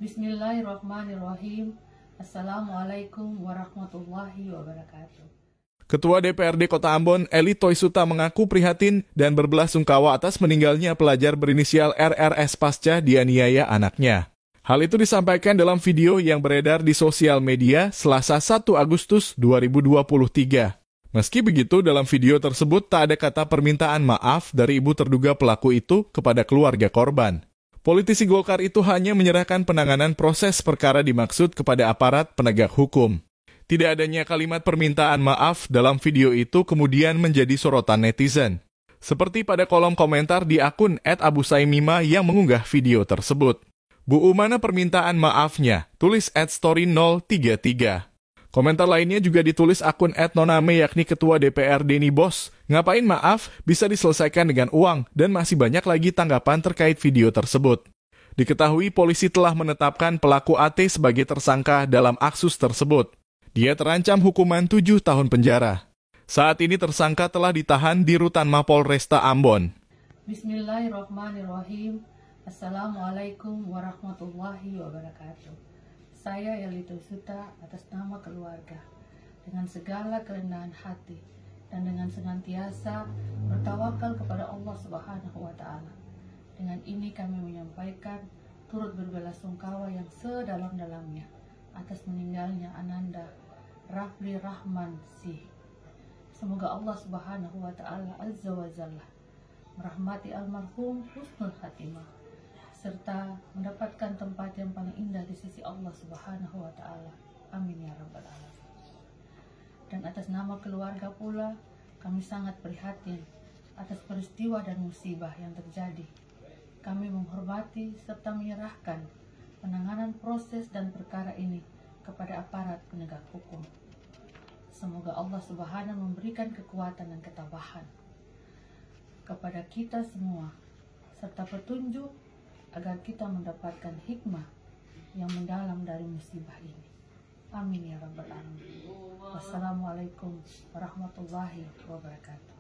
Bismillahirrahmanirrahim. Assalamualaikum warahmatullahi wabarakatuh. Ketua DPRD Kota Ambon, Eli Toisuta mengaku prihatin dan berbelasungkawa atas meninggalnya pelajar berinisial RRS pasca dianiaya anaknya. Hal itu disampaikan dalam video yang beredar di sosial media Selasa 1 Agustus 2023. Meski begitu, dalam video tersebut tak ada kata permintaan maaf dari ibu terduga pelaku itu kepada keluarga korban. Politisi Golkar itu hanya menyerahkan penanganan proses perkara dimaksud kepada aparat penegak hukum. Tidak adanya kalimat permintaan maaf dalam video itu kemudian menjadi sorotan netizen. Seperti pada kolom komentar di akun @abusaimima yang mengunggah video tersebut. Bu, mana permintaan maafnya? Tulis @story033. Komentar lainnya juga ditulis akun @noname yakni Ketua DPRD nih bos. Ngapain maaf? Bisa diselesaikan dengan uang dan masih banyak lagi tanggapan terkait video tersebut. Diketahui polisi telah menetapkan pelaku AT sebagai tersangka dalam kasus tersebut. Dia terancam hukuman 7 tahun penjara. Saat ini tersangka telah ditahan di Rutan Mapolresta Ambon. Bismillahirrahmanirrahim. Assalamualaikum warahmatullahi wabarakatuh. Saya Eli Toisuta atas nama keluarga, dengan segala kerendahan hati dan dengan senantiasa bertawakal kepada Allah Subhanahu wa Ta'ala. Dengan ini kami menyampaikan turut berbelasungkawa yang sedalam-dalamnya atas meninggalnya Ananda Rafli Rahman Sih. Semoga Allah Subhanahu wa Ta'ala Azza wa Jalla merahmati almarhum husnul khatimah serta mendapatkan tempat yang paling indah di sisi Allah Subhanahu wa Ta'ala. Amin ya rabbal alamin. Dan atas nama keluarga pula, kami sangat prihatin atas peristiwa dan musibah yang terjadi. Kami menghormati serta menyerahkan penanganan proses dan perkara ini kepada aparat penegak hukum. Semoga Allah Subhanahu memberikan kekuatan dan ketabahan kepada kita semua serta petunjuk agar kita mendapatkan hikmah yang mendalam dari musibah ini. Amin ya rabbal alamin. Wassalamualaikum warahmatullahi wabarakatuh.